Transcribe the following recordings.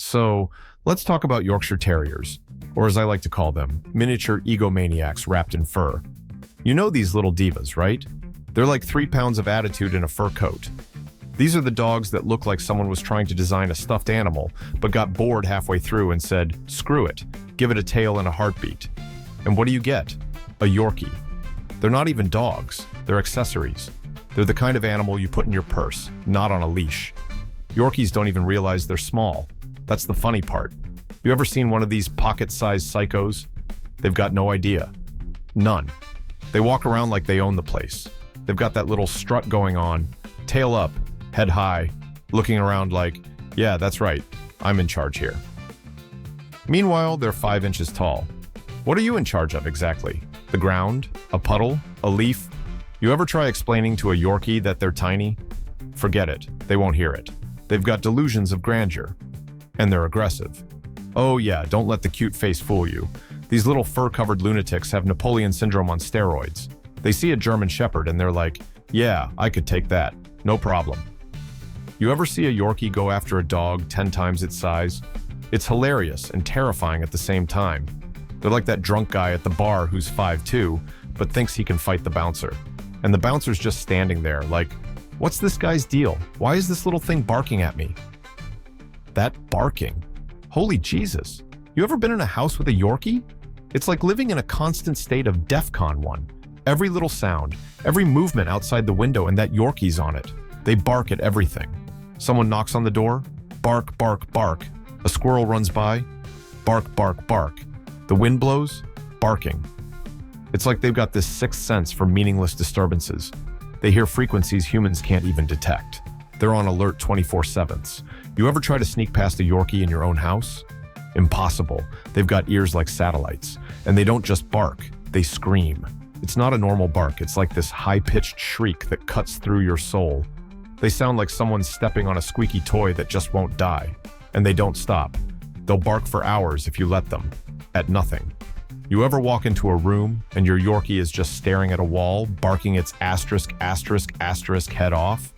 So let's talk about Yorkshire Terriers, or as I like to call them, miniature egomaniacs wrapped in fur. You know these little divas, right? They're like 3 pounds of attitude in a fur coat. These are the dogs that look like someone was trying to design a stuffed animal, but got bored halfway through and said, screw it, give it a tail and a heartbeat. And what do you get? A Yorkie. They're not even dogs, they're accessories. They're the kind of animal you put in your purse, not on a leash. Yorkies don't even realize they're small. That's the funny part. You ever seen one of these pocket-sized psychos? They've got no idea. None. They walk around like they own the place. They've got that little strut going on, tail up, head high, looking around like, yeah, that's right, I'm in charge here. Meanwhile, they're 5 inches tall. What are you in charge of exactly? The ground? A puddle? A leaf? You ever try explaining to a Yorkie that they're tiny? Forget it, they won't hear it. They've got delusions of grandeur. And they're aggressive. Oh yeah, don't let the cute face fool you. These little fur-covered lunatics have Napoleon syndrome on steroids. They see a German Shepherd and they're like, yeah, I could take that, no problem. You ever see a Yorkie go after a dog 10 times its size? It's hilarious and terrifying at the same time. They're like that drunk guy at the bar who's 5'2", but thinks he can fight the bouncer. And the bouncer's just standing there like, what's this guy's deal? Why is this little thing barking at me? That barking. Holy Jesus. You ever been in a house with a Yorkie? It's like living in a constant state of DEFCON 1. Every little sound, every movement outside the window, and that Yorkie's on it. They bark at everything. Someone knocks on the door, bark, bark, bark. A squirrel runs by, bark, bark, bark. The wind blows, barking. It's like they've got this sixth sense for meaningless disturbances. They hear frequencies humans can't even detect. They're on alert 24/7. You ever try to sneak past a Yorkie in your own house? Impossible. They've got ears like satellites. And they don't just bark, they scream. It's not a normal bark, it's like this high-pitched shriek that cuts through your soul. They sound like someone's stepping on a squeaky toy that just won't die. And they don't stop. They'll bark for hours if you let them. At nothing. You ever walk into a room and your Yorkie is just staring at a wall, barking its asterisk, asterisk, asterisk head off?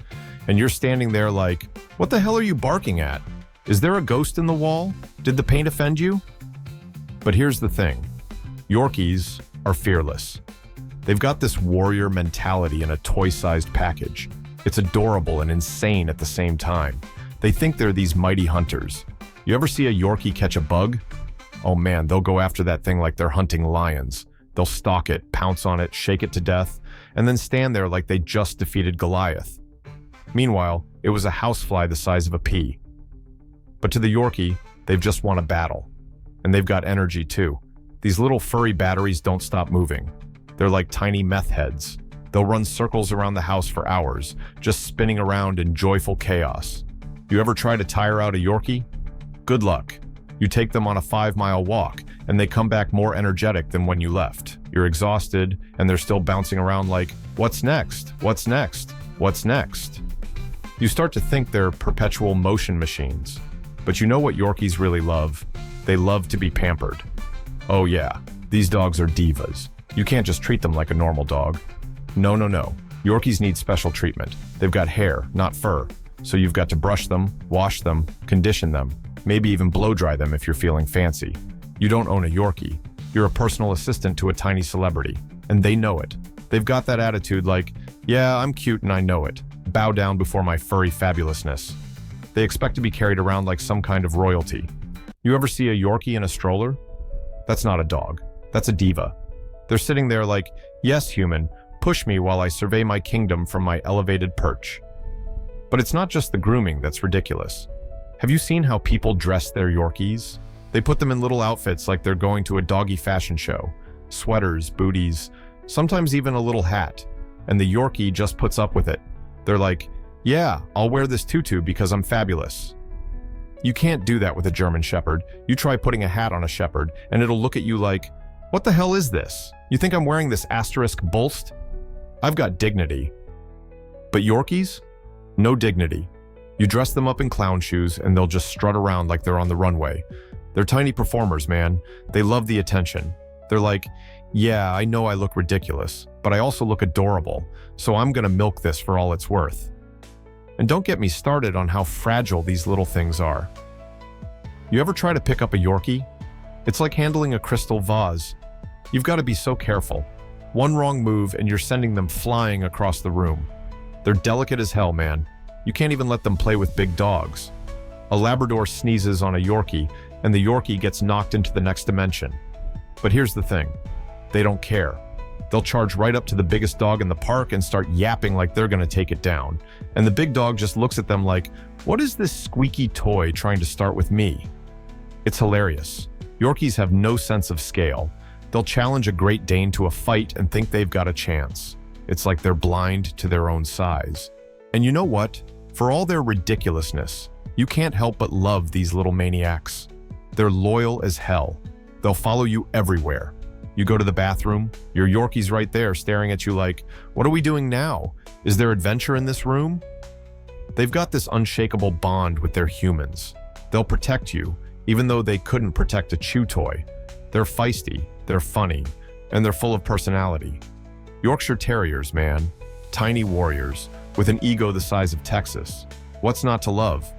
And you're standing there like, what the hell are you barking at? Is there a ghost in the wall? Did the paint offend you? But here's the thing. Yorkies are fearless. They've got this warrior mentality in a toy-sized package. It's adorable and insane at the same time. They think they're these mighty hunters. You ever see a Yorkie catch a bug? Oh man, they'll go after that thing like they're hunting lions. They'll stalk it, pounce on it, shake it to death, and then stand there like they just defeated Goliath. Meanwhile, it was a housefly the size of a pea. But to the Yorkie, they've just won a battle. And they've got energy too. These little furry batteries don't stop moving. They're like tiny meth heads. They'll run circles around the house for hours, just spinning around in joyful chaos. You ever try to tire out a Yorkie? Good luck. You take them on a 5-mile walk, and they come back more energetic than when you left. You're exhausted, and they're still bouncing around like, what's next? What's next? What's next? You start to think they're perpetual motion machines. But you know what Yorkies really love? They love to be pampered. Oh yeah, these dogs are divas. You can't just treat them like a normal dog. No, no, no. Yorkies need special treatment. They've got hair, not fur. So you've got to brush them, wash them, condition them, maybe even blow dry them if you're feeling fancy. You don't own a Yorkie. You're a personal assistant to a tiny celebrity, and they know it. They've got that attitude like, yeah, I'm cute and I know it. Bow down before my furry fabulousness. They expect to be carried around like some kind of royalty. You ever see a Yorkie in a stroller? That's not a dog. That's a diva. They're sitting there like, yes, human, push me while I survey my kingdom from my elevated perch. But it's not just the grooming that's ridiculous. Have you seen how people dress their Yorkies? They put them in little outfits like they're going to a doggy fashion show. Sweaters, booties, sometimes even a little hat. And the Yorkie just puts up with it. They're like, yeah, I'll wear this tutu because I'm fabulous. You can't do that with a German Shepherd. You try putting a hat on a Shepherd and it'll look at you like, what the hell is this? You think I'm wearing this asterisk bolst? I've got dignity. But Yorkies? No dignity. You dress them up in clown shoes and they'll just strut around like they're on the runway. They're tiny performers, man. They love the attention. They're like, yeah, I know I look ridiculous, but I also look adorable, so I'm gonna milk this for all it's worth. And don't get me started on how fragile these little things are. You ever try to pick up a Yorkie? It's like handling a crystal vase. You've got to be so careful. One wrong move and you're sending them flying across the room. They're delicate as hell, man. You can't even let them play with big dogs. A Labrador sneezes on a Yorkie, and the Yorkie gets knocked into the next dimension. But here's the thing. They don't care. They'll charge right up to the biggest dog in the park and start yapping like they're gonna take it down. And the big dog just looks at them like, what is this squeaky toy trying to start with me? It's hilarious. Yorkies have no sense of scale. They'll challenge a Great Dane to a fight and think they've got a chance. It's like they're blind to their own size. And you know what? For all their ridiculousness, you can't help but love these little maniacs. They're loyal as hell. They'll follow you everywhere. You go to the bathroom, your Yorkie's right there staring at you like, what are we doing now? Is there adventure in this room? They've got this unshakable bond with their humans. They'll protect you, even though they couldn't protect a chew toy. They're feisty, they're funny, and they're full of personality. Yorkshire Terriers, man. Tiny warriors, with an ego the size of Texas. What's not to love?